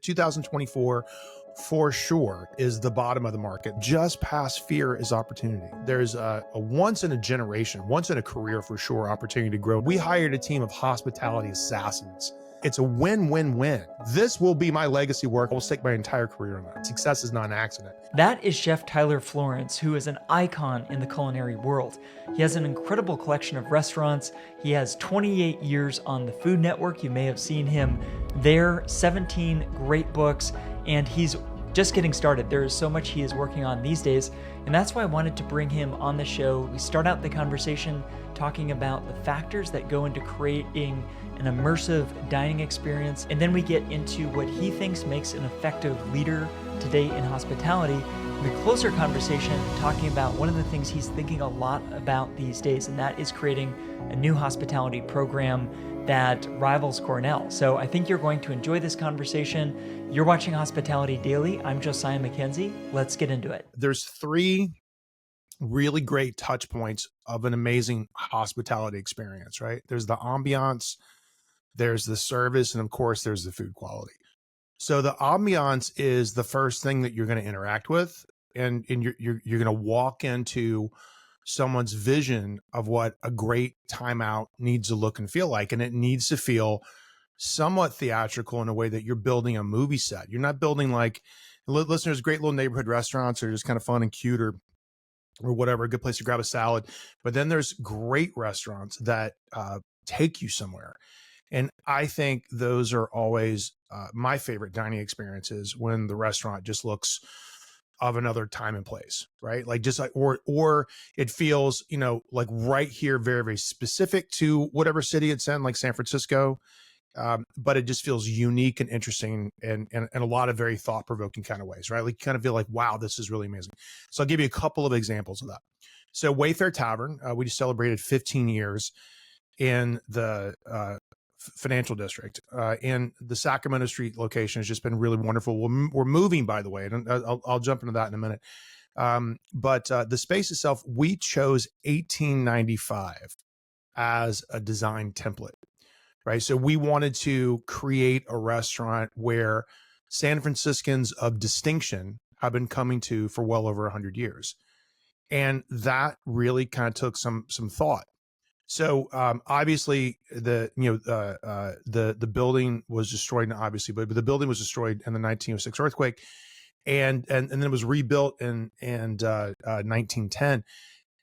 2024 for sure is the bottom of the market. Just past fear is opportunity. There's a once in a generation, once in a career for sure opportunity to grow. We hired a team of hospitality assassins. It's a win-win-win. This will be my legacy work. I will stake my entire career on that. Success is not an accident. That is Chef Tyler Florence, who is an icon in the culinary world. He has an incredible collection of restaurants. He has 28 years on the Food Network. You may have seen him there, 17 great books, and he's just getting started. There is so much he is working on these days, and that's why I wanted to bring him on the show. We start out the conversation talking about the factors that go into creating an immersive dining experience, and then we get into what he thinks makes an effective leader today in hospitality. The closer conversation talking about one of the things he's thinking a lot about these days, and that is creating a new hospitality program that rivals Cornell. So I think you're going to enjoy this conversation. You're watching Hospitality Daily. I'm Josiah McKenzie. Let's get into it. There's three really great touch points of an amazing hospitality experience, right? There's the ambiance, there's the service, and of course, there's the food quality. So the ambiance is the first thing that you're going to interact with, and you're going to walk into someone's vision of what a great timeout needs to look and feel like, and it needs to feel somewhat theatrical in a way that you're building a movie set. You're not building like, listeners, great little neighborhood restaurants are just kind of fun and cute or whatever, a good place to grab a salad. But then there's great restaurants that take you somewhere. And I think those are always my favorite dining experiences, when the restaurant just looks of another time and place, right? Like just like, or it feels, like right here, very, very specific to whatever city it's in, like San Francisco. But it just feels unique and interesting and a lot of very thought-provoking kind of ways, right? Like you kind of feel like, wow, this is really amazing. So I'll give you a couple of examples of that. So Wayfare Tavern, we just celebrated 15 years in the financial district, and the Sacramento Street location has just been really wonderful. We're moving, by the way, and I'll jump into that in a minute. But the space itself, we chose 1895 as a design template, right? So we wanted to create a restaurant where San Franciscans of distinction have been coming to for well over 100 years. And that really kind of took some thought. So obviously the building was destroyed, obviously, but the building was destroyed in the 1906 earthquake, and then it was rebuilt in 1910.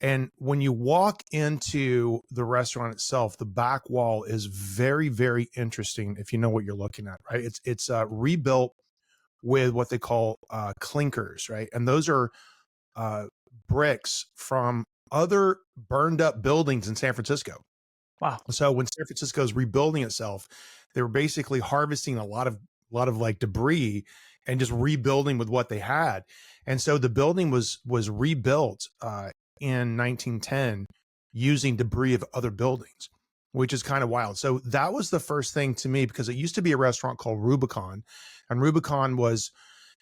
And when you walk into the restaurant itself, the back wall is very, very interesting if you know what you're looking at, right? It's rebuilt with what they call clinkers, right? And those are bricks from other burned up buildings in San Francisco. Wow. So when San Francisco is rebuilding itself, they were basically harvesting a lot of like debris and just rebuilding with what they had. And so the building was rebuilt in 1910 using debris of other buildings, which is kind of wild. So that was the first thing to me, because it used to be a restaurant called Rubicon, and Rubicon was,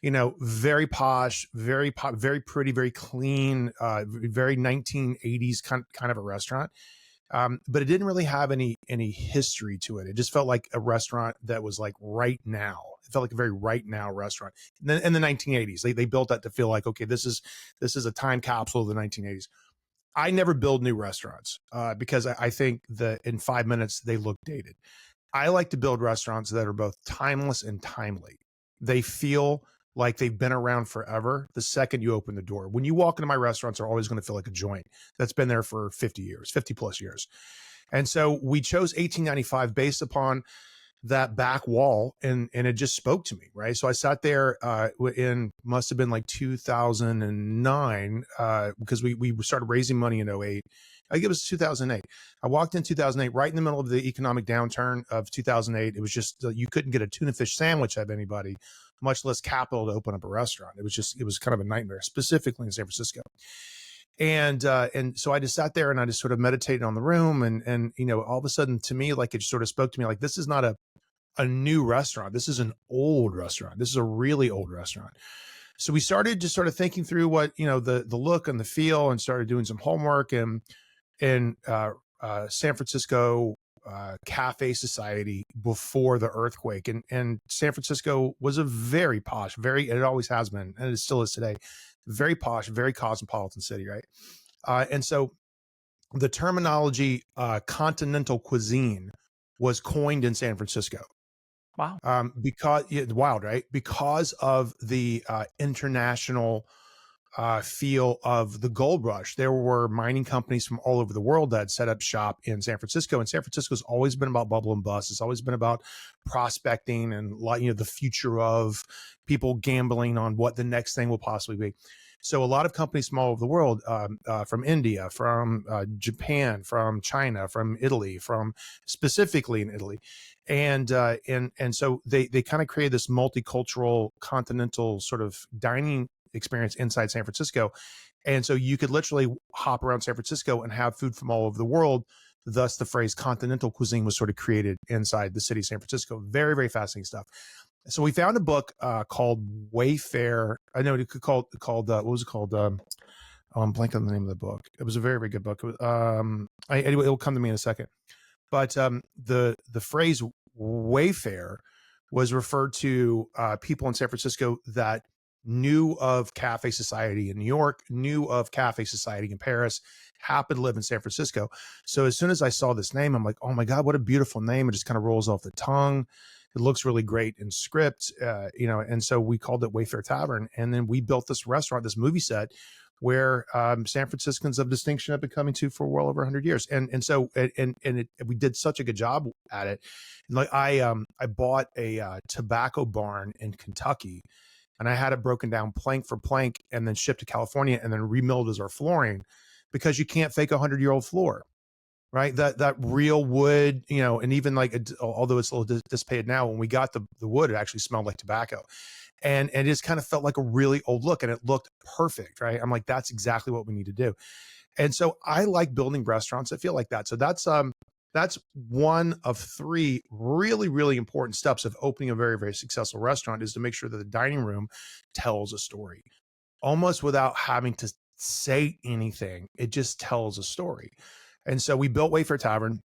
very posh, very pretty, very clean, very 1980s kind of a restaurant. But it didn't really have any history to it. It just felt like a restaurant that was like right now. It felt like a very right now restaurant. And then in the 1980s, they built that to feel like, okay, this is a time capsule of the 1980s. I never build new restaurants because I think that in 5 minutes they look dated. I like to build restaurants that are both timeless and timely. They feel like they've been around forever the second you open the door. When you walk into my restaurants, they're always going to feel like a joint that's been there for 50 plus years. And so we chose 1895 based upon that back wall, and it just spoke to me, right? So I sat there must have been like 2009, because we started raising money in 08. I think it was 2008. I walked in 2008, right in the middle of the economic downturn of 2008. It was just, you couldn't get a tuna fish sandwich out of anybody, much less capital to open up a restaurant. It was kind of a nightmare, specifically in San Francisco. And so I just sat there and I just sort of meditated on the room, and all of a sudden, to me, like, it just sort of spoke to me like, this is not a new restaurant. This is an old restaurant. This is a really old restaurant. So we started just sort of thinking through what, the look and the feel, and started doing some homework. And in San Francisco, cafe society before the earthquake, and San Francisco was a very posh, and it always has been, and it still is today, very posh, very cosmopolitan city, right? And so the terminology continental cuisine was coined in San Francisco. Wow. Because wild, right? Because of the international feel of the gold rush. There were mining companies from all over the world that set up shop in San Francisco, and San Francisco's always been about bubble and bust. It's always been about prospecting and, the future of people gambling on what the next thing will possibly be. So a lot of companies from all over the world, from India, from Japan, from China, from Italy, from specifically in Italy, and so they kind of created this multicultural continental sort of dining experience inside San Francisco. And so you could literally hop around San Francisco and have food from all over the world. Thus, the phrase continental cuisine was sort of created inside the city of San Francisco. Very, very fascinating stuff. So we found a book called Wayfare. I know it called what was it called? I'm blanking on the name of the book. It was a very, very good book. Anyway, it will come to me in a second. But the phrase Wayfare was referred to people in San Francisco that knew of cafe society in New York, knew of cafe society in Paris, happened to live in San Francisco. So as soon as I saw this name, I'm like, oh my God, what a beautiful name. It just kind of rolls off the tongue. It looks really great in script, and so we called it Wayfare Tavern. And then we built this restaurant, this movie set, where San Franciscans of distinction have been coming to for well over 100 years. We did such a good job at it. Like I bought a tobacco barn in Kentucky, and I had it broken down plank for plank and then shipped to California and then remilled as our flooring, because you can't fake 100-year-old floor, right? That real wood, and even although it's a little dissipated now, when we got the wood, it actually smelled like tobacco. And it just kind of felt like a really old look, and it looked perfect, right? I'm like, that's exactly what we need to do. And so I like building restaurants that feel like that. So that's one of three really, really important steps of opening a very, very successful restaurant, is to make sure that the dining room tells a story almost without having to say anything. It just tells a story. And so we built Wayfare Tavern.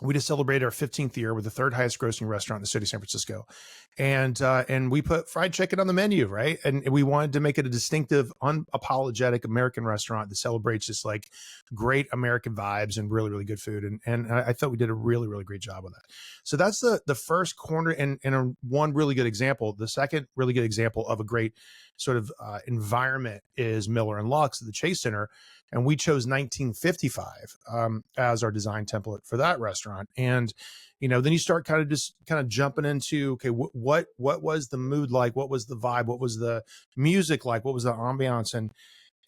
We just celebrated our 15th year with the third highest grossing restaurant in the city of San Francisco. And we put fried chicken on the menu, right? And we wanted to make it a distinctive, unapologetic American restaurant that celebrates just like great American vibes and really, really good food. And I thought we did a really, really great job with that. So that's the first corner and one really good example. The second really good example of a great sort of environment is Miller and Lux at the Chase Center. And we chose 1955 as our design template for that restaurant. And, then you start kind of jumping into, okay, what was the mood like? What was the vibe? What was the music like? What was the ambiance?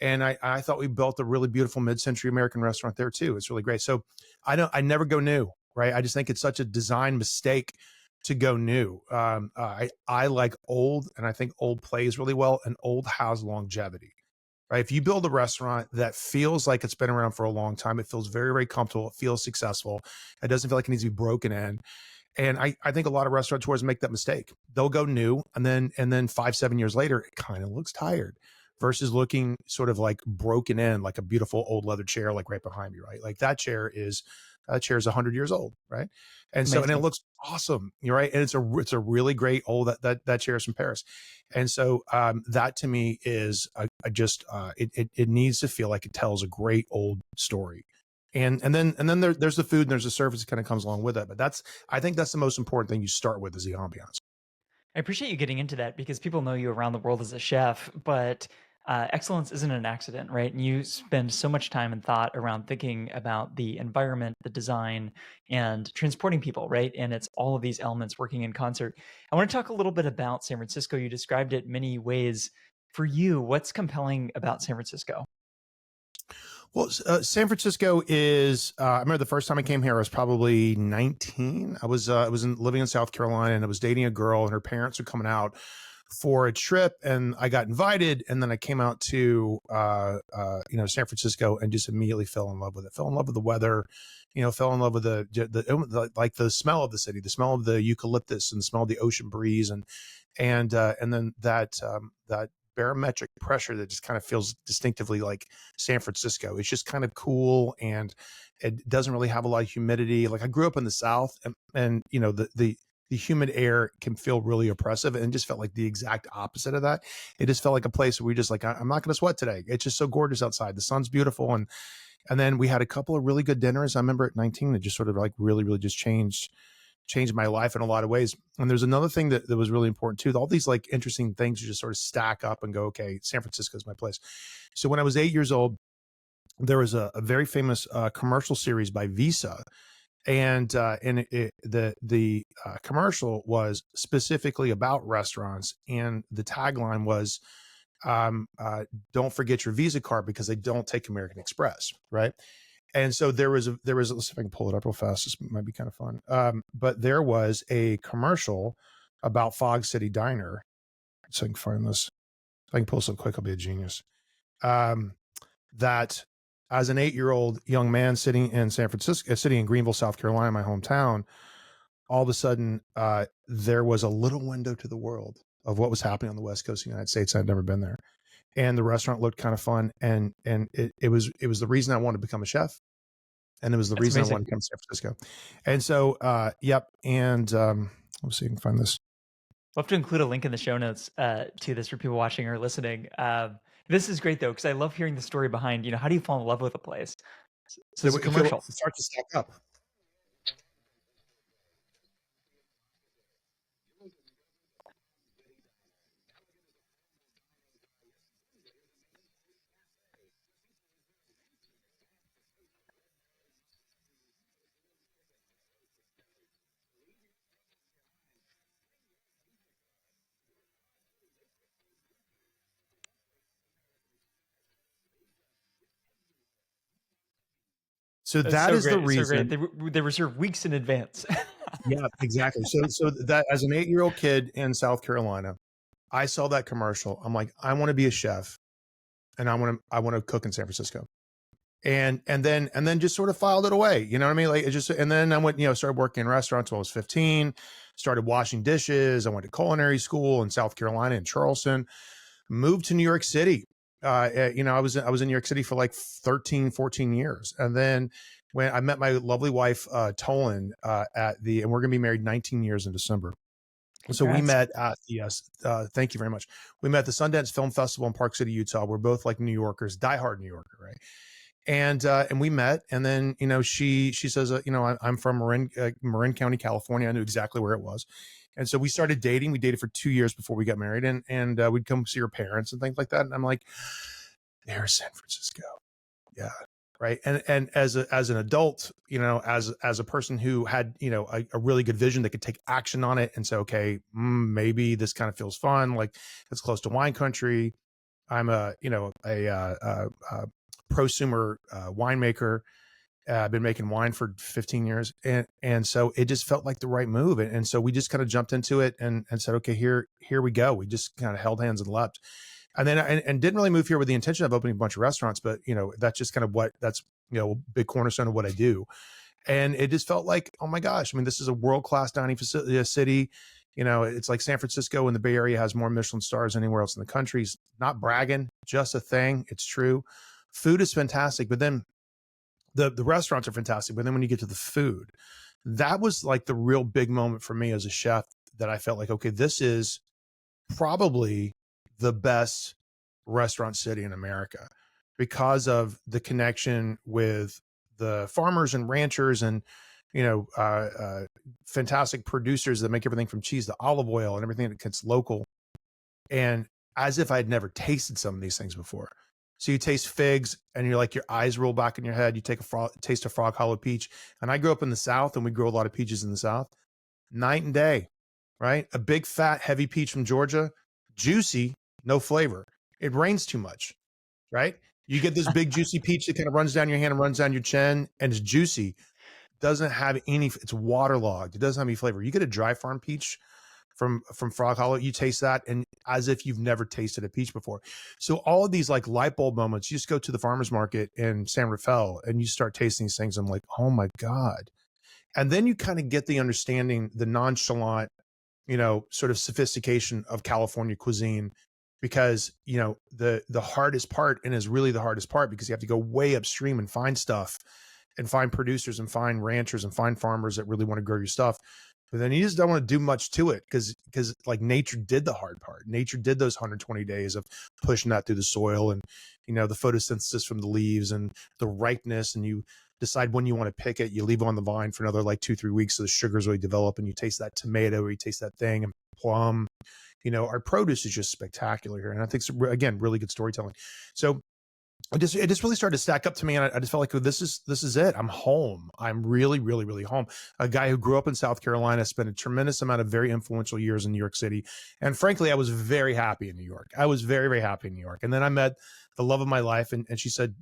And I thought we built a really beautiful mid-century American restaurant there too. It's really great. So I never go new, right? I just think it's such a design mistake to go new. I like old, and I think old plays really well, and old has longevity. Right? If you build a restaurant that feels like it's been around for a long time, it feels very, very comfortable, it feels successful, it doesn't feel like it needs to be broken in. And I think a lot of restaurateurs make that mistake. They'll go new, and then 5-7 years later, it kind of looks tired, versus looking sort of like broken in, like a beautiful old leather chair, like right behind me, right? Like that chair is 100 years old, right? And so, and it looks awesome, right? And it's a really great old, that chair is from Paris. And so that to me is it needs to feel like it tells a great old story. And then there's the food and there's the service that kind of comes along with it. But I think that's the most important thing you start with, is the ambiance. I appreciate you getting into that, because people know you around the world as a chef, but excellence isn't an accident, right? And you spend so much time and thought around thinking about the environment, the design, and transporting people, right? And it's all of these elements working in concert. I want to talk a little bit about San Francisco. You described it many ways. For you, what's compelling about San Francisco? Well, San Francisco is. I remember the first time I came here, I was probably 19. I was living in South Carolina, and I was dating a girl, and her parents were coming out for a trip, and I got invited, and then I came out to San Francisco and just immediately fell in love with it. Fell in love with the weather, fell in love with the smell of the city, the smell of the eucalyptus, and the smell of the ocean breeze, and then that barometric pressure that just kind of feels distinctively like San Francisco. It's just kind of cool, and it doesn't really have a lot of humidity. Like I grew up in the South, and you know, the humid air can feel really oppressive, and it just felt like the exact opposite of that. It just felt like a place where we just like, I'm not going to sweat today. It's just so gorgeous outside. The sun's beautiful. And then we had a couple of really good dinners. I remember at 19, that just sort of like really, really just changed my life in a lot of ways. And there's another thing that was really important too. All these like interesting things just sort of stack up and go, okay, San Francisco is my place. So when I was 8 years old, there was a very famous commercial series by Visa, and the commercial was specifically about restaurants, and the tagline was, "Don't forget your Visa card because they don't take American Express," right? And so there was let's see if I can pull it up real fast. This might be kind of fun. But there was a commercial about Fog City Diner. So I can find this. If I can pull this up quick, I'll be a genius. That as an 8-year-old young man sitting in San Francisco, sitting in Greenville, South Carolina, my hometown, all of a sudden there was a little window to the world of what was happening on the West Coast of the United States. I'd never been there. And the restaurant looked kind of fun. And it was the reason I wanted to become a chef. And it was the That's reason amazing. I wanted to come to San Francisco. And so, yep. And let's see if I can find this. We'll have to include a link in the show notes to this for people watching or listening. This is great though, because I love hearing the story behind, how do you fall in love with a place? So it's a commercial. It starts to stack up. So that is the reason. So great. They reserve weeks in advance. Yeah, exactly. So that as an 8-year-old kid in South Carolina, I saw that commercial. I'm like, I want to be a chef, and I want to cook in San Francisco. And then just sort of filed it away. You know what I mean? Like it just, and then I went, started working in restaurants when I was 15, started washing dishes. I went to culinary school in South Carolina in Charleston, moved to New York City. I was in New York City for like 13, 14 years. And then when I met my lovely wife, Tolan, and we're going to be married 19 years in December. Congrats. So we met at thank you very much. We met at the Sundance Film Festival in Park City, Utah. We're both like New Yorkers, diehard New Yorker, right? And we met, and then, she says, I'm from Marin County, California. I knew exactly where it was. And so we started dating. We dated for 2 years before we got married, and we'd come see her parents and things like that. And I'm like, there's San Francisco. Yeah. Right. And as an adult, as a person who had, a really good vision that could take action on it and say, okay, maybe this kind of feels fun. Like it's close to wine country. I'm a prosumer winemaker. I've been making wine for 15 years. And so it just felt like the right move. And so we just kind of jumped into it and said, okay, here we go. We just kind of held hands and left. And then, and didn't really move here with the intention of opening a bunch of restaurants, but that's just kind of that's a big cornerstone of what I do. And it just felt like, oh my gosh, I mean, this is a world-class dining facility, city. It's like San Francisco and the Bay Area has more Michelin stars than anywhere else in the country. It's not bragging, just a thing. It's true. Food is fantastic, but then the restaurants are fantastic. But then when you get to the food, that was like the real big moment for me as a chef, that I felt like, okay, this is probably the best restaurant city in America because of the connection with the farmers and ranchers and, fantastic producers that make everything from cheese to olive oil and everything that's local. And as if I'd never tasted some of these things before. So you taste figs and you're like, your eyes roll back in your head. You take taste a Frog Hollow peach. And I grew up in the South, and we grow a lot of peaches in the South. Night and day, right? A big, fat, heavy peach from Georgia, juicy, no flavor. It rains too much, right? You get this big, juicy peach that kind of runs down your hand and runs down your chin, and it's juicy. Doesn't have it's waterlogged. It doesn't have any flavor. You get a dry farm peach from Frog Hollow, you taste that, and as if you've never tasted a peach before. So all of these like light bulb moments, you just go to the farmer's market in San Rafael and you start tasting these things. I'm like, oh my God. And then you kind of get the understanding, the nonchalant, sort of sophistication of California cuisine. because the hardest part, and is really the hardest part, because you have to go way upstream and find stuff and find producers and find ranchers and find farmers that really want to grow your stuff. But then you just don't want to do much to it, because like nature did the hard part. Nature did those 120 days of pushing that through the soil, and the photosynthesis from the leaves and the ripeness, and you decide when you want to pick it. You leave it on the vine for another like 2-3 weeks so the sugars really develop, and you taste that tomato, or you taste that thing, and plum. Our produce is just spectacular here, and I think it's, again, really good storytelling. So it just really started to stack up to me, and I just felt like, oh, this is it. I'm home. I'm really, really, really home. A guy who grew up in South Carolina, spent a tremendous amount of very influential years in New York City, and frankly, I was very happy in New York. I was very, very happy in New York. And then I met the love of my life, and she said,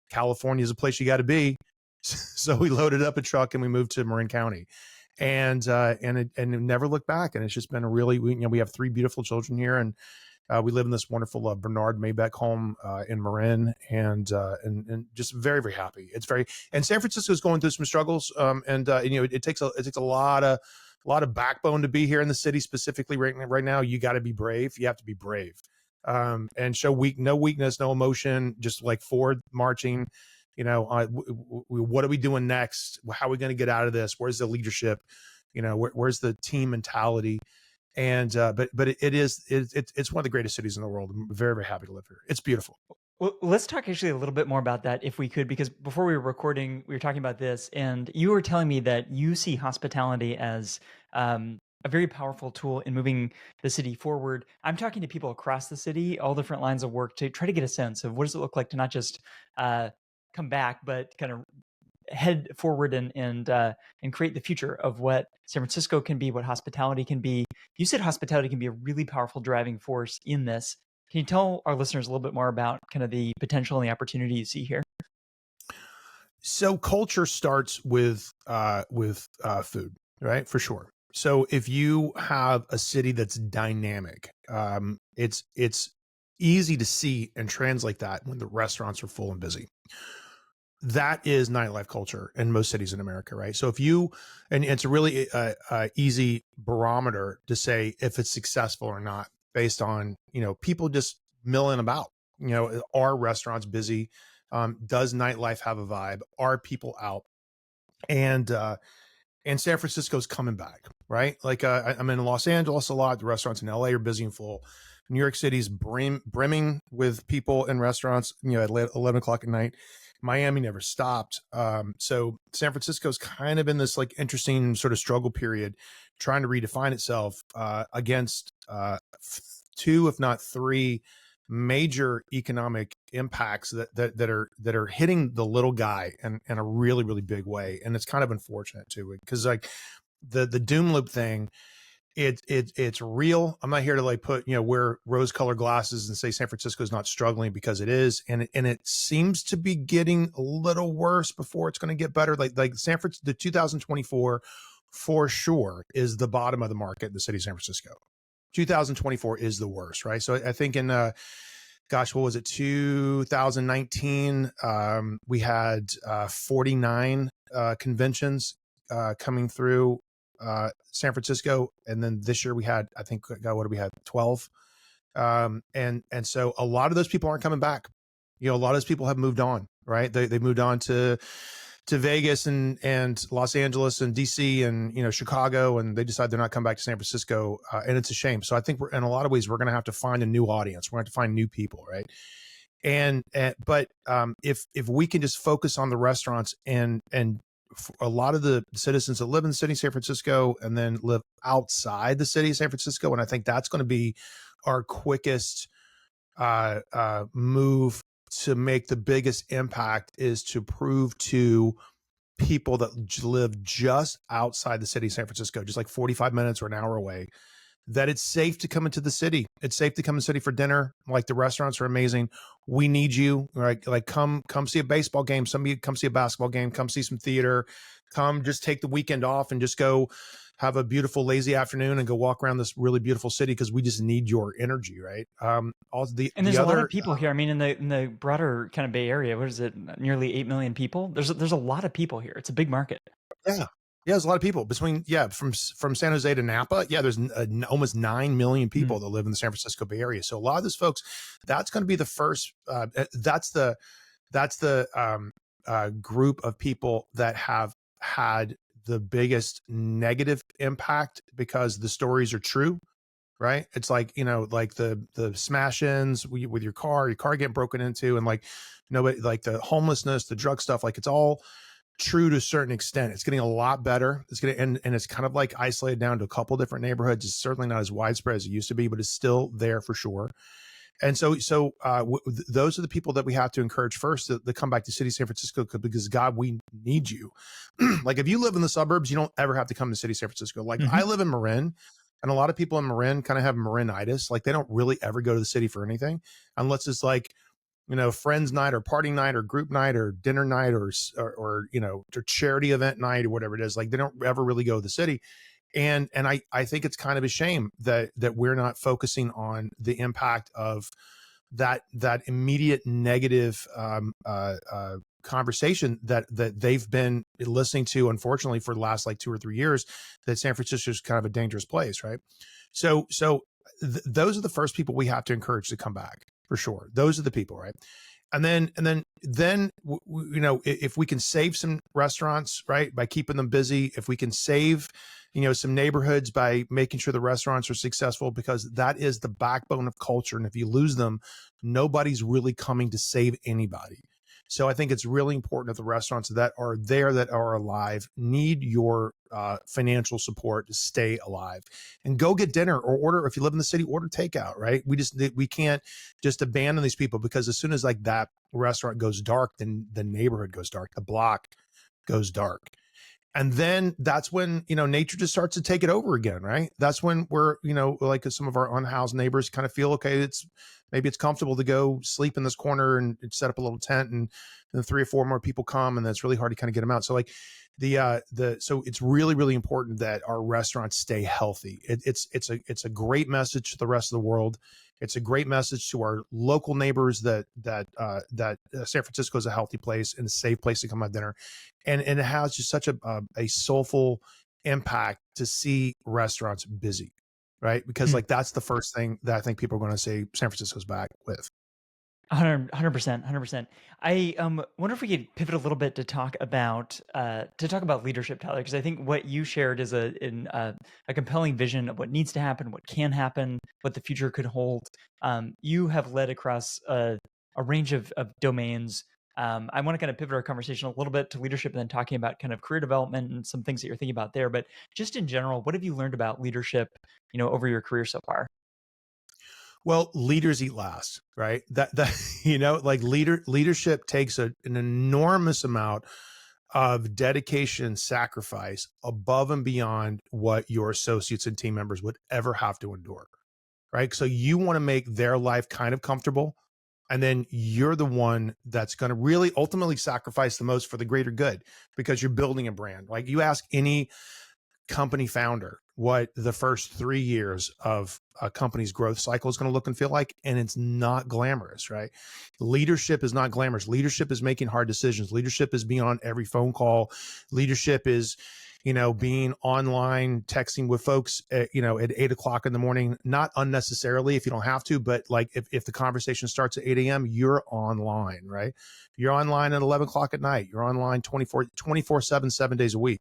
California is a place you got to be. So we loaded up a truck and we moved to Marin County, and it never looked back. And it's just been a really, we have 3 beautiful children here, and we live in this wonderful Bernard Maybeck home in Marin, and just very, very happy. It's very, and San Francisco is going through some struggles, it takes a lot of backbone to be here in the city, specifically right now. You got to be brave. You have to be brave, and show no weakness, no emotion, just like forward marching. What are we doing next? How are we going to get out of this? Where's the leadership? Where's the team mentality? And but it's one of the greatest cities in the world. I'm very, very happy to live here. It's beautiful. Well, let's talk actually a little bit more about that if we could, because before we were recording, we were talking about this, and you were telling me that you see hospitality as a very powerful tool in moving the city forward. I'm talking to people across the city, all different lines of work, to try to get a sense of what does it look like to not just come back, but kind of head forward and create the future of what San Francisco can be, what hospitality can be. You said hospitality can be a really powerful driving force in this. Can you tell our listeners a little bit more about kind of the potential and the opportunity you see here? So culture starts with food, right? For sure. So if you have a city that's dynamic, it's easy to see and translate that when the restaurants are full and busy. That is nightlife culture in most cities in America, right? So if you, and it's a really easy barometer to say if it's successful or not, based on, people just milling about. Are restaurants busy? Does nightlife have a vibe? Are people out? And San Francisco's coming back, right? Like I'm in Los Angeles a lot. The restaurants in LA are busy and full. New York City's brimming with people in restaurants, at 11 o'clock at night. Miami never stopped. So San Francisco's kind of in this like interesting sort of struggle period, trying to redefine itself against 2, if not 3, major economic impacts that are hitting the little guy in a really, really big way. And it's kind of unfortunate too, because like the doom loop thing, it's real. I'm not here to like put, wear rose colored glasses and say San Francisco is not struggling, because it is. And it seems to be getting a little worse before it's going to get better. Like San Francisco, the 2024 for sure is the bottom of the market in the city of San Francisco. 2024 is the worst, right? So I think in, what was it? 2019, we had 49 conventions coming through San Francisco, and then this year we had, I think, what did we have? 12, and so a lot of those people aren't coming back. A lot of those people have moved on, right? They moved on to Vegas and Los Angeles and DC and Chicago, and they decide they're not coming back to San Francisco, and it's a shame. So I think we're, in a lot of ways, we're going to have to find a new audience. We're going to have to find new people, right? But if we can just focus on the restaurants and a lot of the citizens that live in the city of San Francisco and then live outside the city of San Francisco, and I think that's going to be our quickest move to make the biggest impact, is to prove to people that live just outside the city of San Francisco, just like 45 minutes or an hour away, that it's safe to come into the city. It's safe to come to the city for dinner. Like, the restaurants are amazing. We need you. Right? Like come see a baseball game. Come see a basketball game. Come see some theater. Come just take the weekend off and just go have a beautiful lazy afternoon and go walk around this really beautiful city, because we just need your energy, right? There's a lot of people here. I mean, in the broader kind of Bay Area, what is it? Nearly 8 million people. There's a lot of people here. It's a big market. Yeah. Yeah, there's a lot of people between, from San Jose to Napa. Yeah, there's almost 9 million Mm. people that live in the San Francisco Bay Area. So a lot of those folks, that's going to be the first, that's the group of people that have had the biggest negative impact because the stories are true, right? It's like, like the smash-ins with your car getting broken into, and like nobody, like the homelessness, the drug stuff, like it's all true to a certain extent. It's getting a lot better. It's getting, and it's kind of like isolated down to a couple different neighborhoods. It's certainly not as widespread as it used to be, but it's still there for sure. And those are the people that we have to encourage first to come back to city San Francisco, because God, we need you. Like if you live in the suburbs, you don't ever have to come to city San Francisco. Like Mm-hmm. I live in Marin, and a lot of people in Marin kind of have Marinitis. Like they don't really ever go to the city for anything unless it's like, friends night or party night or group night or dinner night or or charity event night or whatever it is. Like they don't ever really go to the city. And I think it's kind of a shame that we're not focusing on the impact of that immediate negative conversation that they've been listening to, unfortunately, for the last like 2 or 3 years, that San Francisco is kind of a dangerous place, right? So those are the first people we have to encourage to come back, for sure. Those are the people, right? And then if we can save some restaurants, right, by keeping them busy, if we can save some neighborhoods by making sure the restaurants are successful, because that is the backbone of culture, and if you lose them, nobody's really coming to save anybody. So I think it's really important that the restaurants that are there, that are alive, need your financial support to stay alive, and go get dinner or order. If you live in the city, order takeout, right? We can't just abandon these people, because as soon as like that restaurant goes dark, then the neighborhood goes dark, the block goes dark. And then that's when, nature just starts to take it over again, right? That's when we're, like some of our unhoused neighbors kind of feel, okay, maybe it's comfortable to go sleep in this corner and set up a little tent, and then 3 or 4 more people come, and that's really hard to kind of get them out. So like so it's really, really important that our restaurants stay healthy. It's a great message to the rest of the world. It's a great message to our local neighbors that San Francisco is a healthy place and a safe place to come have dinner, and it has just such a soulful impact to see restaurants busy, right? Because like that's the first thing that I think people are going to say San Francisco's back with. 100%, 100%. I wonder if we could pivot a little bit to talk about leadership, Tyler, because I think what you shared is a compelling vision of what needs to happen, what can happen, what the future could hold. You have led across a range of domains. I want to kind of pivot our conversation a little bit to leadership, and then talking about kind of career development and some things that you're thinking about there. But just in general, what have you learned about leadership, over your career so far? Well, leaders eat last, right? That like leadership takes an enormous amount of dedication, sacrifice above and beyond what your associates and team members would ever have to endure, right? So you want to make their life kind of comfortable, and then you're the one that's going to really ultimately sacrifice the most for the greater good, because you're building a brand. Like you ask any company founder what the first 3 years of a company's growth cycle is going to look and feel like, and it's not glamorous, right? Leadership is not glamorous. Leadership is making hard decisions. Leadership is being on every phone call. Leadership is being online, texting with folks at 8 o'clock in the morning, not unnecessarily if you don't have to, but like if the conversation starts at 8 a.m., you're online, right? You're online at 11 o'clock at night. You're online 24/7, 7 days a week.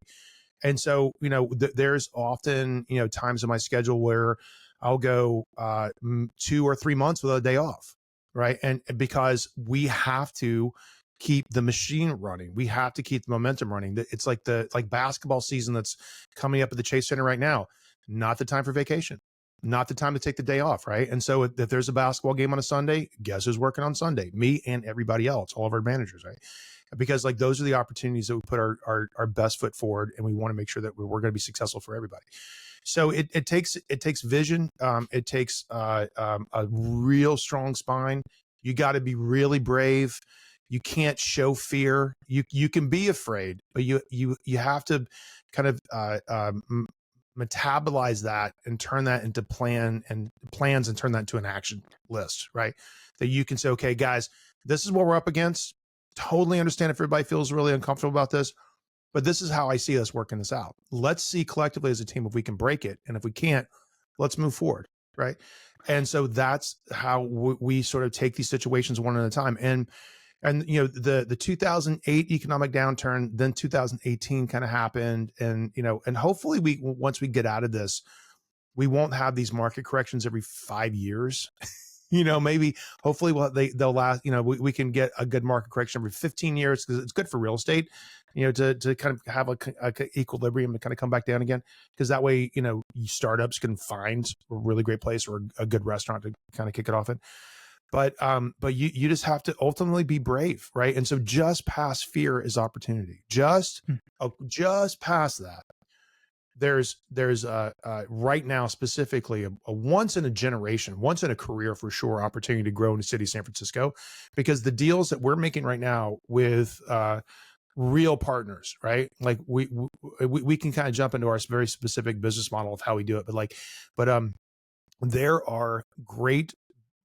And so, there's often, times in my schedule where I'll go 2 or 3 months without a day off, right? And because we have to keep the machine running, we have to keep the momentum running. It's like like basketball season that's coming up at the Chase Center right now. Not the time for vacation, not the time to take the day off, right? And so if there's a basketball game on a Sunday, guess who's working on Sunday? Me and everybody else, all of our managers, right? Because like those are the opportunities that we put our best foot forward, and we want to make sure that we're going to be successful for everybody. So it takes vision. It takes a real strong spine. You got to be really brave. You can't show fear. You can be afraid, but you have to kind of metabolize that and turn that into plans and turn that into an action list, right? That you can say, okay, guys, this is what we're up against. Totally understand if everybody feels really uncomfortable about this, But this is how I see us working this out. Let's see collectively as a team if we can break it, and if we can't, let's move forward, right? And so that's how we sort of take these situations one at a time. And you know, the 2008 economic downturn, then 2018 kind of happened, and you know, and hopefully we, once we get out of this, we won't have these market corrections every 5 years. You know, maybe hopefully they'll last, you know, we can get a good market correction every 15 years, because it's good for real estate, you know, to kind of have a equilibrium to kind of come back down again, because that way, you know, startups can find a really great place or a good restaurant to kind of kick it off in. But you just have to ultimately be brave, right? And so just past fear is opportunity. Just past that, there's right now specifically a once in a generation, once in a career for sure, opportunity to grow in the city of San Francisco, because the deals that we're making right now with real partners, right? Like we can kind of jump into our very specific business model of how we do it, but there are great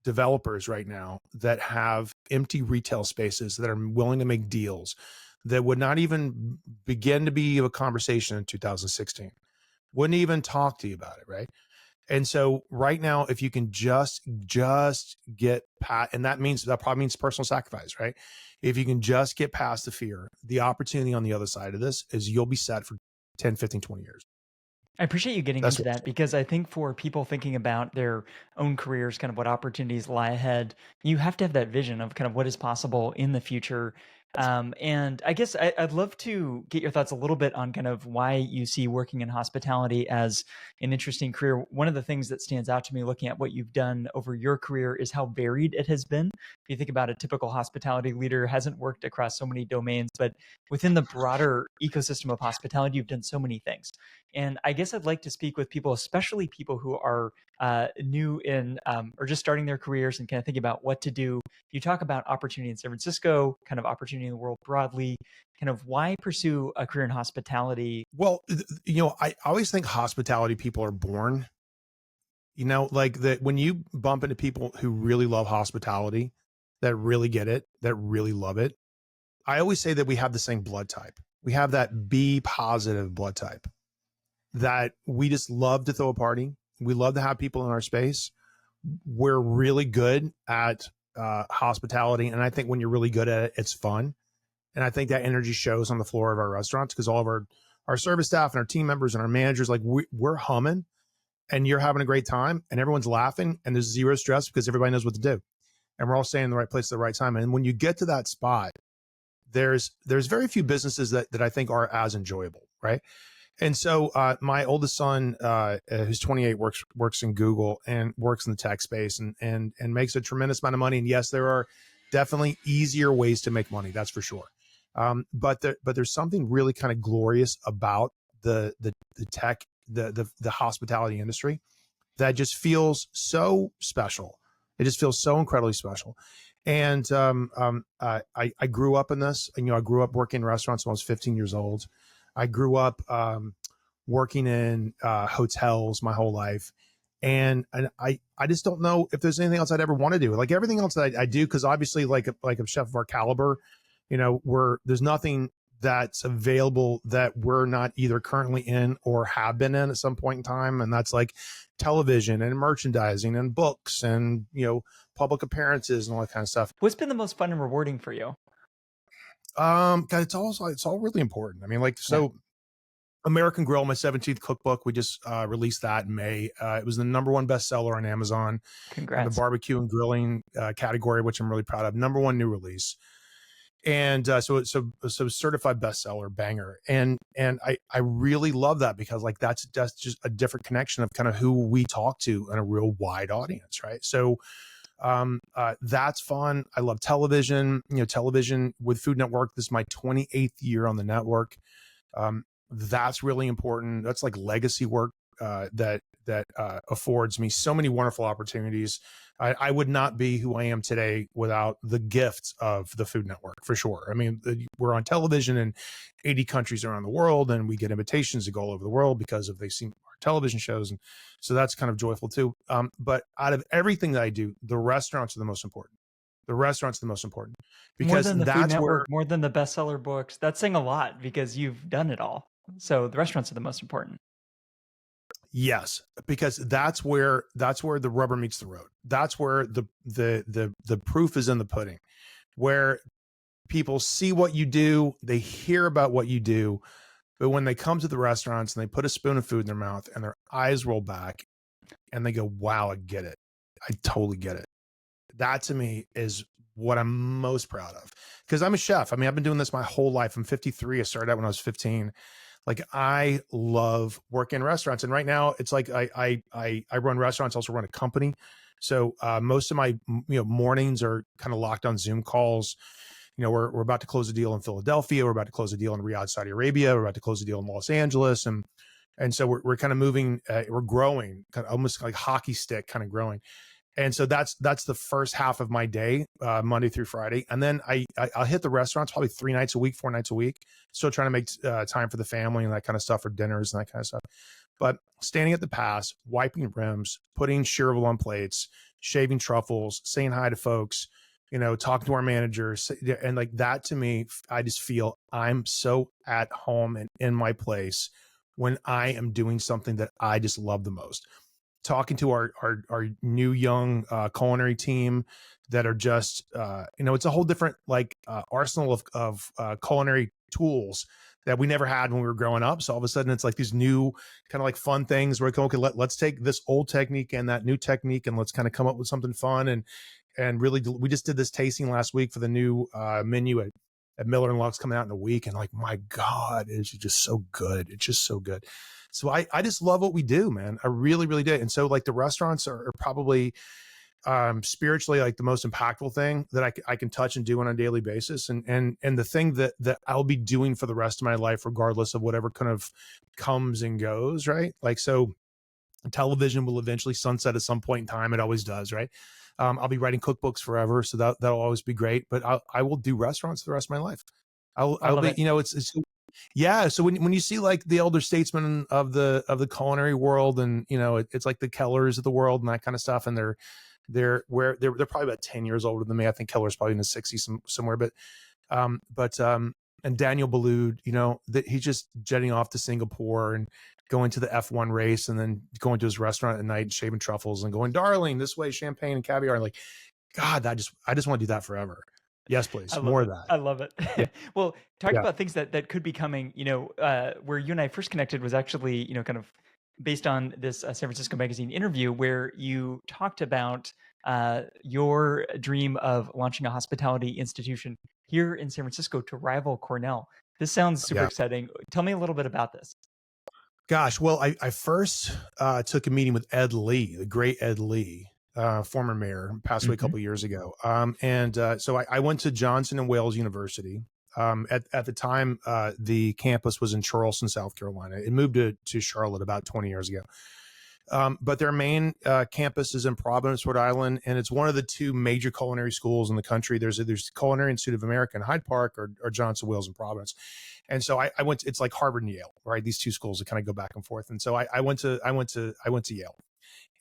developers right now that have empty retail spaces that are willing to make deals that would not even begin to be a conversation in 2016, wouldn't even talk to you about it, right? And so right now, if you can just get past, and that probably means personal sacrifice, right? If you can just get past the fear, the opportunity on the other side of this is you'll be set for 10, 15, 20 years. I appreciate you getting That's into what that, because I think for people thinking about their own careers, kind of what opportunities lie ahead, you have to have that vision of kind of what is possible in the future. And I guess I'd love to get your thoughts a little bit on kind of why you see working in hospitality as an interesting career. One of the things that stands out to me looking at what you've done over your career is how varied it has been. If you think about a typical hospitality leader, hasn't worked across so many domains, but within the broader ecosystem of hospitality, you've done so many things. And I guess I'd like to speak with people, especially people who are new in or just starting their careers and kind of thinking about what to do. You talk about opportunity in San Francisco, kind of opportunity in the world broadly, kind of why pursue a career in hospitality? Well, you know, I always think hospitality people are born, you know, like that when you bump into people who really love hospitality, that really get it, that really love it. I always say that we have the same blood type. We have that B positive blood type, that we just love to throw a party. We love to have people in our space. We're really good at hospitality. And I think when you're really good at it, it's fun. And I think that energy shows on the floor of our restaurants, because all of our service staff and our team members and our managers, like we're humming, and you're having a great time and everyone's laughing and there's zero stress because everybody knows what to do. And we're all staying in the right place at the right time. And when you get to that spot, there's very few businesses that I think are as enjoyable, right? And so my oldest son, who's 28, works in Google and works in the tech space and makes a tremendous amount of money. And yes, there are definitely easier ways to make money, that's for sure. But there's something really kind of glorious about the tech, the hospitality industry, that just feels so special. It just feels so incredibly special. And I grew up in this. You know, I grew up working in restaurants when I was 15 years old. I grew up working in hotels my whole life. And I just don't know if there's anything else I'd ever want to do. Like everything else that I do, because obviously like a chef of our caliber, you know, there's nothing that's available that we're not either currently in or have been in at some point in time. And that's like television and merchandising and books and, you know, public appearances and all that kind of stuff. What's been the most fun and rewarding for you? God, it's all really important. I mean, like, so Yeah. American Grill, my 17th cookbook, we just released that in May. It was the #1 bestseller on Amazon in the Congrats. barbecue and grilling category, which I'm really proud of. #1 new release. And so certified bestseller, banger. And I really love that, because like that's just a different connection of kind of who we talk to in a real wide audience, right? So that's fun. I love television. You know, television with Food Network. This is my 28th year on the network. That's really important. That's like legacy work that affords me so many wonderful opportunities. I would not be who I am today without the gifts of the Food Network, for sure. I mean, we're on television in 80 countries around the world, and we get invitations to go all over the world because they've seen our television shows, and so that's kind of joyful too. But out of everything that I do, the restaurants are the most important. The restaurant's the most important More because than the Food that's where, Network, more than the bestseller books. That's saying a lot because you've done it all. So the restaurants are the most important. yes, because that's where the rubber meets the road. That's where the proof is in the pudding, where people see what you do, they hear about what you do, but when they come to the restaurants and they put a spoon of food in their mouth and their eyes roll back and they go, "Wow, I get it. I totally get it." That to me is what I'm most proud of because I'm a chef. I mean, I've been doing this my whole life. I'm 53. I started out when I was 15. Like I love working in restaurants, and right now it's like I run restaurants, also run a company. So most of my mornings are kind of locked on Zoom calls. We're about to close a deal in Philadelphia. We're about to close a deal in Riyadh, Saudi Arabia. We're about to close a deal in Los Angeles, and so we're kind of moving. We're growing, kind of almost like hockey stick, kind of growing. And so that's the first half of my day, Monday through Friday, and then I'll hit the restaurants probably 3 nights a week, 4 nights a week. Still trying to make time for the family and that kind of stuff, for dinners and that kind of stuff. But standing at the pass, wiping rims, putting Chervil on plates, shaving truffles, saying hi to folks, talking to our managers, and like that to me, I just feel I'm so at home and in my place when I am doing something that I just love the most. Talking to our new young culinary team that are just it's a whole different arsenal of culinary tools that we never had when we were growing up. So all of a sudden it's like these new kind of like fun things where okay, let's take this old technique and that new technique and let's kind of come up with something fun and really we just did this tasting last week for the new menu at Miller and Lux coming out in a week, and like my God, it's just so good. It's just so good. So I just love what we do, man. I really, really do. And so like the restaurants are probably spiritually like the most impactful thing that I can touch and do on a daily basis. And the thing that I'll be doing for the rest of my life, regardless of whatever kind of comes and goes, right? Like, so television will eventually sunset at some point in time. It always does, right? I'll be writing cookbooks forever. So that'll always be great, but I will do restaurants the rest of my life. I I'll love be, it. it's yeah. So when you see like the elder statesmen of the culinary world, and it's like the Kellers of the world and that kind of stuff, and they're probably about 10 years older than me. I think Keller's probably in his 60s somewhere, and Daniel Boulud, that he's just jetting off to Singapore and going to the F1 race and then going to his restaurant at night and shaving truffles and going, "Darling, this way, champagne and caviar." And like, God, I just want to do that forever. Yes, I please. love More of it. that. I love it. Yeah. Well, talking Yeah. about things that could be coming, where you and I first connected was actually, kind of based on this San Francisco Magazine interview where you talked about your dream of launching a hospitality institution here in San Francisco to rival Cornell. This sounds super Yeah. exciting. Tell me a little bit about this. Gosh, well, I first took a meeting with Ed Lee, the great Ed Lee, former mayor, passed away a Mhm. couple of years ago. So I went to Johnson and Wales University. At the time, the campus was in Charleston, South Carolina. It moved to Charlotte about 20 years ago. But their main campus is in Providence, Rhode Island, and it's one of the two major culinary schools in the country. There's Culinary Institute of America in Hyde Park, or Johnson Wales in Providence. And so I went. It's like Harvard and Yale, right? These two schools that kind of go back and forth. And so I went to Yale,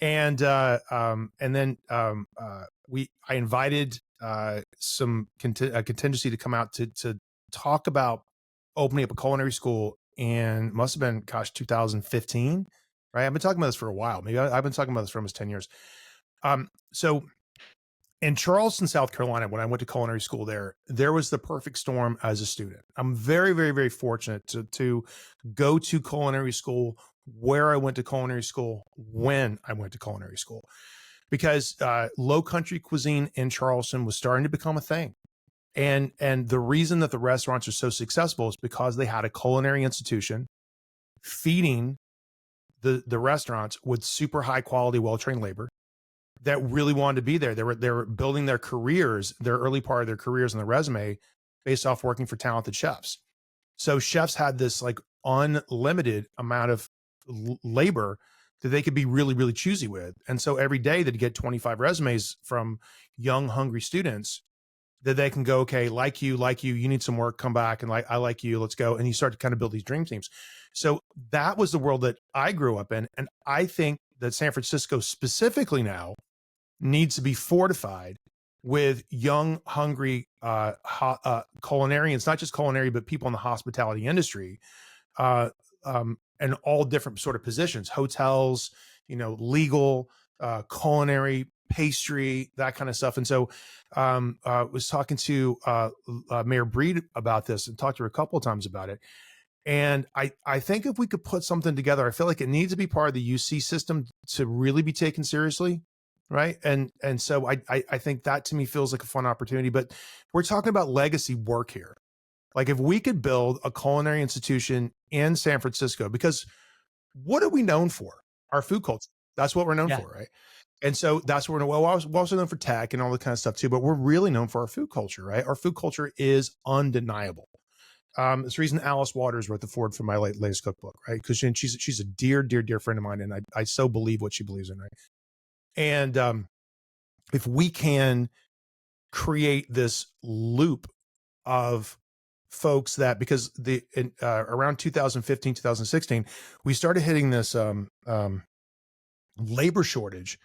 and then I invited some contingency to come out to talk about opening up a culinary school in, must have been, gosh, 2015, right? I've been talking about this for a while. Maybe I've been talking about this for almost 10 years. So in Charleston, South Carolina, when I went to culinary school there was the perfect storm as a student. I'm very, very, very fortunate to go to culinary school where I went to culinary school when I went to culinary school, because low country cuisine in Charleston was starting to become a thing. And the reason that the restaurants are so successful is because they had a culinary institution feeding the restaurants with super high quality, well-trained labor that really wanted to be there. They were building their careers, their early part of their careers on the resume based off working for talented chefs. So chefs had this like unlimited amount of labor that they could be really, really choosy with. And so every day they'd get 25 resumes from young, hungry students that they can go, okay, like you, you need some work, come back, and like, I like you, let's go. And you start to kind of build these dream teams. So that was the world that I grew up in. And I think that San Francisco specifically now needs to be fortified with young, hungry culinarians, not just culinary, but people in the hospitality industry, uh, and all different sort of positions, hotels, legal, culinary, pastry, that kind of stuff. And so was talking to Mayor Breed about this and talked to her a couple of times about it. And I think if we could put something together, I feel like it needs to be part of the UC system to really be taken seriously. Right. And so I think that to me feels like a fun opportunity, but we're talking about legacy work here. Like if we could build a culinary institution in San Francisco, because what are we known for? Our food culture. That's what we're known Yeah. for, right? And so that's what we're also known for tech and all that kind of stuff too, but we're really known for our food culture, right? Our food culture is undeniable. It's the reason Alice Waters wrote the foreword for my latest cookbook, right? Because she's a dear, dear, dear friend of mine, and I so believe what she believes in, right? And if we can create this loop of folks that, because around 2015, 2016, we started hitting this labor shortage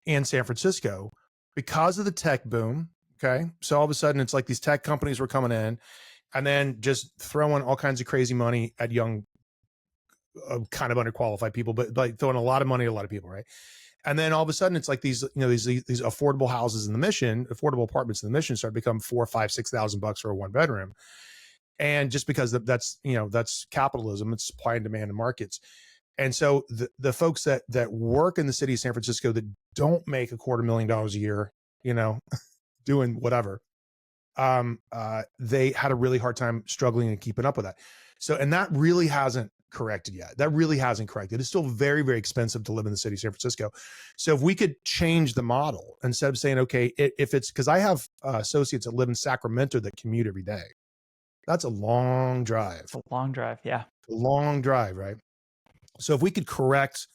in San Francisco because of the tech boom. Okay, so all of a sudden it's like these tech companies were coming in and then just throwing all kinds of crazy money at young, kind of underqualified people, but like throwing a lot of money at a lot of people, right? And then all of a sudden it's like these affordable houses in the Mission, affordable apartments in the Mission start to become $4,000, $5,000, $6,000 for a 1-bedroom. And just because that's capitalism, it's supply and demand in markets. And so the folks that work in the city of San Francisco that don't make $250,000 a year, doing whatever, they had a really hard time struggling and keeping up with that. So, and that really hasn't corrected yet. That really hasn't corrected. It's still very, very expensive to live in the city of San Francisco. So if we could change the model, instead of saying, okay, if it's, because I have associates that live in Sacramento that commute every day. That's a long drive. It's a long drive. Yeah. A long drive, right? So if we could correct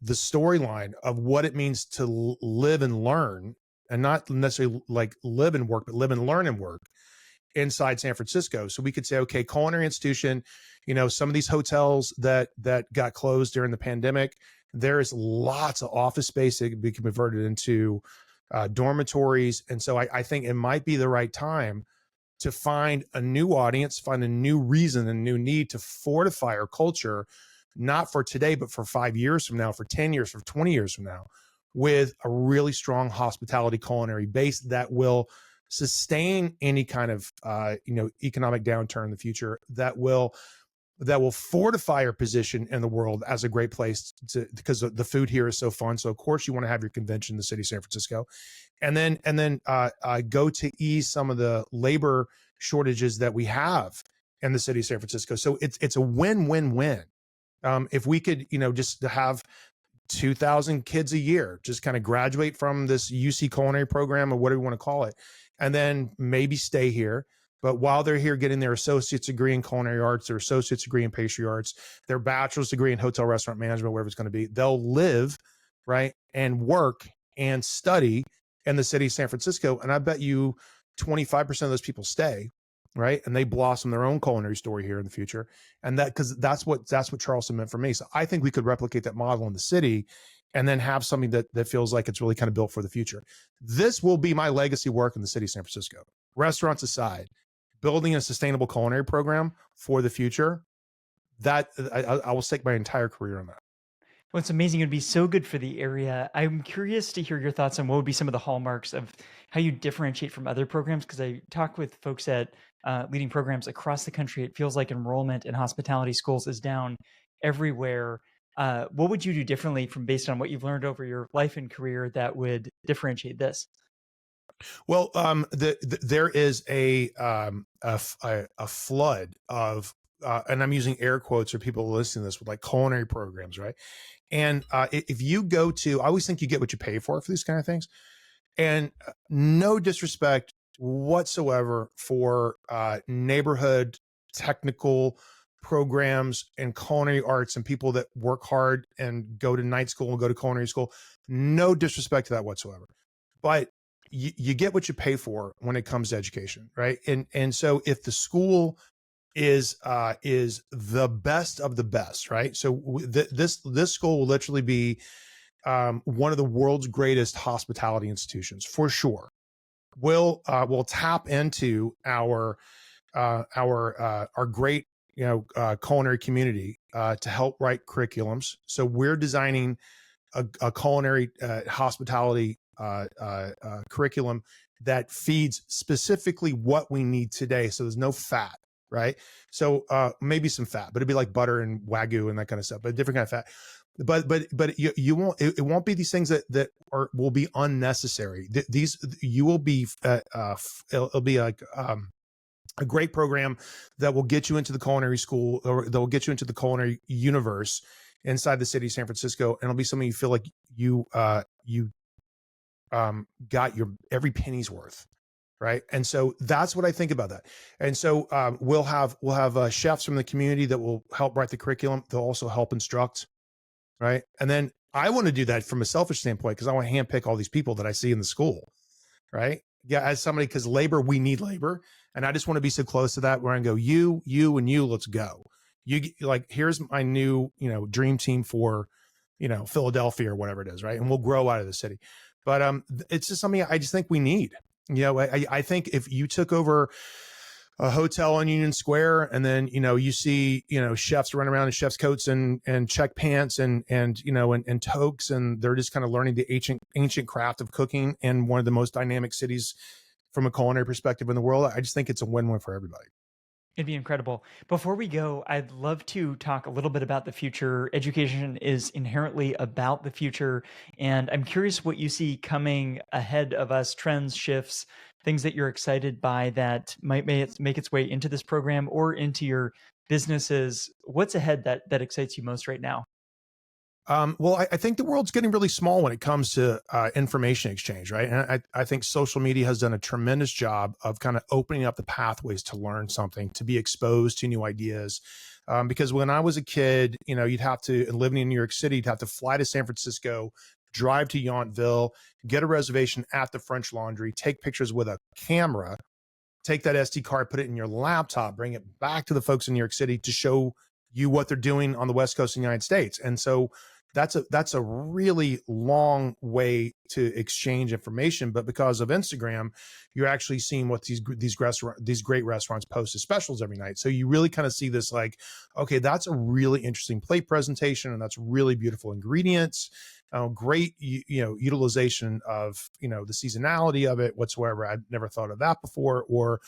the storyline of what it means to live and learn, and not necessarily like live and work, but live and learn and work inside San Francisco. So we could say, okay, culinary institution, some of these hotels that got closed during the pandemic, there is lots of office space that could be converted into dormitories. And so I think it might be the right time to find a new audience, find a new reason, a new need to fortify our culture, not for today, but for 5 years from now, for 10 years, for 20 years from now, with a really strong hospitality culinary base that will sustain any kind of economic downturn in the future, that will fortify our position in the world as a great place because the food here is so fun. So of course you want to have your convention in the city of San Francisco, and then go to ease some of the labor shortages that we have in the city of San Francisco. So it's a win-win-win. If we could, just have 2,000 kids a year just kind of graduate from this UC culinary program or whatever you want to call it, and then maybe stay here. But while they're here getting their associate's degree in culinary arts, their associate's degree in pastry arts, their bachelor's degree in hotel restaurant management, wherever it's going to be, they'll live, right, and work and study in the city of San Francisco. And I bet you 25% of those people stay, right? And they blossom their own culinary story here in the future. And because that's what Charleston meant for me. So I think we could replicate that model in the city and then have something that feels like it's really kind of built for the future. This will be my legacy work in the city of San Francisco. Restaurants aside, building a sustainable culinary program for the future, that I will stake my entire career on that. Well, it's amazing. It would be so good for the area. I'm curious to hear your thoughts on what would be some of the hallmarks of how you differentiate from other programs. Because I talk with folks at leading programs across the country. It feels like enrollment in hospitality schools is down everywhere. What would you do differently from based on what you've learned over your life and career that would differentiate this? Well, there is a flood of, and I'm using air quotes for people listening to this, with like culinary programs, right? And if you go to, I always think you get what you pay for these kind of things. And no disrespect whatsoever for neighborhood technical programs and culinary arts and people that work hard and go to night school and go to culinary school. No disrespect to that whatsoever. But you get what you pay for when it comes to education, right? And so if the school is the best of the best, right? So this school will literally be one of the world's greatest hospitality institutions for sure. we'll tap into our great culinary community to help write curriculums. So we're designing a culinary hospitality curriculum that feeds specifically what we need today. So there's no fat, right? So maybe some fat, but it'd be like butter and wagyu and that kind of stuff, but a different kind of fat. But you won't, it won't be these things that will be unnecessary. These you will be it'll be like a great program that will get you into the culinary school, or that will get you into the culinary universe inside the city of San Francisco, and it'll be something you feel like you got your every penny's worth, right? And so that's what I think about that. And so we'll have chefs from the community that will help write the curriculum. They'll also help instruct, right? And then I want to do that from a selfish standpoint because I want to handpick all these people that I see in the school, right? Yeah, as somebody, because we need labor, and I just want to be so close to that where I can go, you, and you, let's go. You like, here's my new, dream team for, Philadelphia or whatever it is, right? And we'll grow out of the city. But it's just something I just think we need. I think if you took over a hotel on Union Square, and then you see chefs running around in chef's coats and check pants and toques, and they're just kind of learning the ancient craft of cooking in one of the most dynamic cities from a culinary perspective in the world. I just think it's a win-win for everybody. It'd be incredible. Before we go, I'd love to talk a little bit about the future. Education is inherently about the future, and I'm curious what you see coming ahead of us, trends, shifts, things that you're excited by that might make its way into this program or into your businesses. What's ahead that excites you most right now? Well, I think the world's getting really small when it comes to information exchange, right? And I think social media has done a tremendous job of kind of opening up the pathways to learn something, to be exposed to new ideas. Because when I was a kid, you'd have to, living in New York City, you'd have to fly to San Francisco, drive to Yountville, get a reservation at the French Laundry, take pictures with a camera, take that SD card, put it in your laptop, bring it back to the folks in New York City to show you what they're doing on the West Coast of the United States. And so that's a really long way to exchange information. But because of Instagram, you're actually seeing what these great restaurants post as specials every night. So you really kind of see this like, okay, that's a really interesting plate presentation, and that's really beautiful ingredients, great utilization of the seasonality of it whatsoever. I'd never thought of that before, or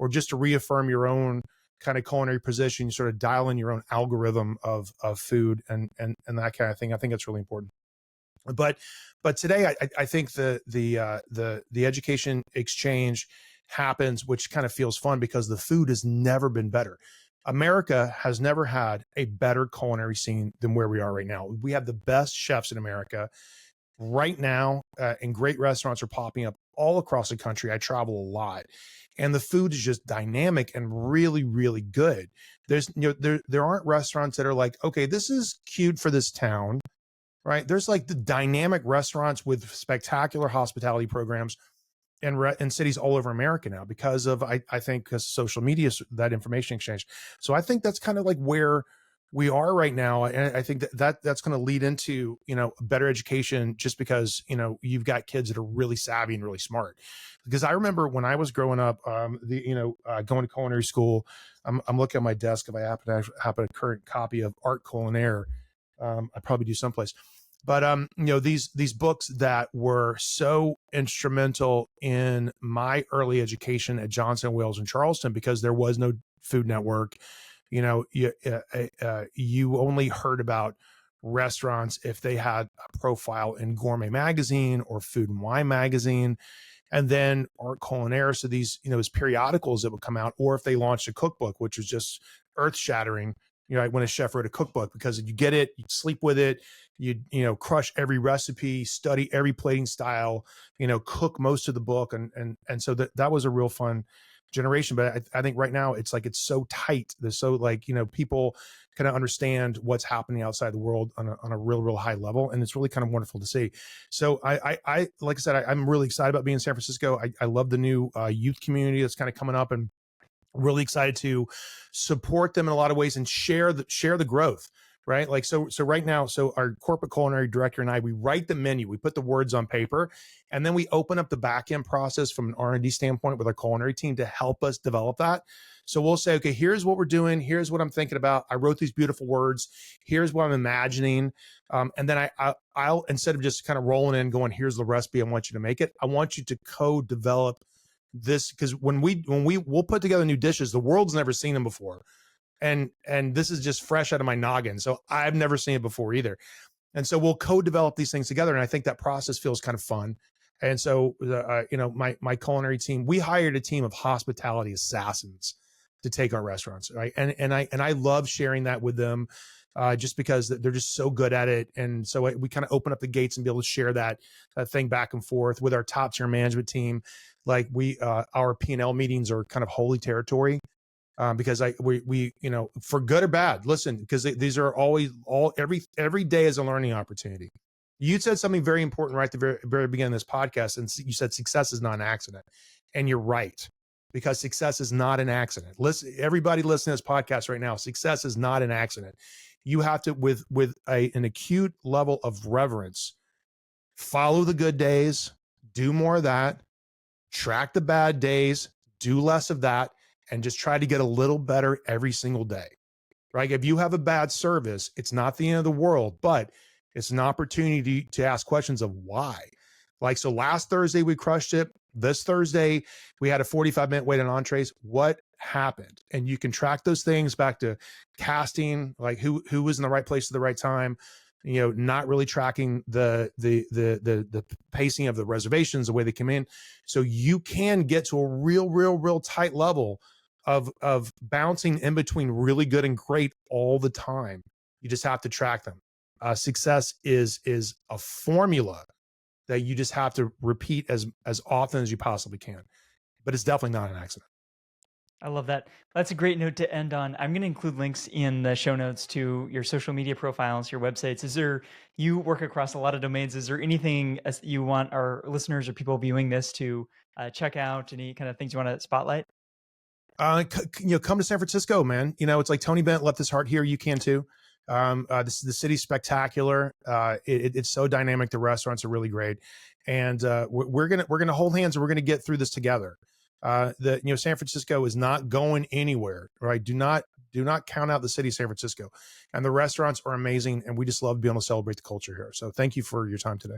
just to reaffirm your own kind of culinary position, you sort of dial in your own algorithm of food and that kind of thing. I think that's really important. But today, I think the education exchange happens, which kind of feels fun because the food has never been better. America has never had a better culinary scene than where we are right now. We have the best chefs in America right now, and great restaurants are popping up all across the country. I travel a lot, and the food is just dynamic and really, really good. There's, there aren't restaurants that are like, okay, this is cute for this town, right? There's like the dynamic restaurants with spectacular hospitality programs in cities all over America now because of, I think, because social media, that information exchange. So I think that's kind of like where we are right now. And I think that's going to lead into, better education, just because, you've got kids that are really savvy and really smart. Because I remember when I was growing up, going to culinary school, I'm looking at my desk. If I happen to have a current copy of Art Culinaire, I probably do someplace. But these books that were so instrumental in my early education at Johnson Wales in Charleston, because there was no Food Network. You only heard about restaurants if they had a profile in Gourmet Magazine or Food and Wine Magazine, and then Art Culinaire. So these, these periodicals that would come out, or if they launched a cookbook, which was just earth shattering. When a chef wrote a cookbook, because you get it, you sleep with it, you crush every recipe, study every plating style, cook most of the book, and so that was a real fun generation. But I think right now it's so tight. There's so people kind of understand what's happening outside the world on a real high level, and it's really kind of wonderful to see. So I like I said, I'm really excited about being in San Francisco. I love the new youth community that's kind of coming up, and really excited to support them in a lot of ways and share the growth, right? Like, so right now, so our corporate culinary director and I, we write the menu, we put the words on paper, and then we open up the back end process from an R&D standpoint with our culinary team to help us develop that. So we'll say, okay, here's what we're doing. Here's what I'm thinking about. I wrote these beautiful words. Here's what I'm imagining. And then I'll, instead of just kind of rolling in going, here's the recipe, I want you to make it. I want you to co-develop this, because when we'll put together new dishes, the world's never seen them before. And this is just fresh out of my noggin. So I've never seen it before either. And so we'll co-develop these things together. And I think that process feels kind of fun. And so, my culinary team, we hired a team of hospitality assassins to take our restaurants, right? And I love sharing that with them, just because they're just so good at it. And so we kind of open up the gates and be able to share that thing back and forth with our top tier management team. Like our P&L meetings are kind of holy territory. Because we for good or bad, listen, because these are always every day is a learning opportunity. You said something very important right at the very beginning of this podcast, and you said success is not an accident, and you're right, because success is not an accident. Listen, everybody listening to this podcast right now, success is not an accident. You have to, with an acute level of reverence, follow the good days, do more of that, track the bad days, do less of that, and just try to get a little better every single day, right? If you have a bad service, it's not the end of the world, but it's an opportunity to ask questions of why. Like, so last Thursday, we crushed it. This Thursday, we had a 45-minute wait on entrees. What happened? And you can track those things back to casting, like who was in the right place at the right time, not really tracking the pacing of the reservations, the way they come in. So you can get to a real tight level of bouncing in between really good and great all the time. You just have to track them. Success is a formula that you just have to repeat as often as you possibly can, but it's definitely not an accident. I love that. That's a great note to end on. I'm going to include links in the show notes to your social media profiles, your websites. You work across a lot of domains. Is there anything you want our listeners or people viewing this to check out? Any kind of things you want to spotlight? Come to San Francisco, man. It's like Tony Bennett left his heart here. You can too. The city's spectacular. It's so dynamic. The restaurants are really great, and we're gonna hold hands and we're gonna get through this together. San Francisco is not going anywhere, right? Do not count out the city of San Francisco, and the restaurants are amazing, and we just love being able to celebrate the culture here. So thank you for your time today.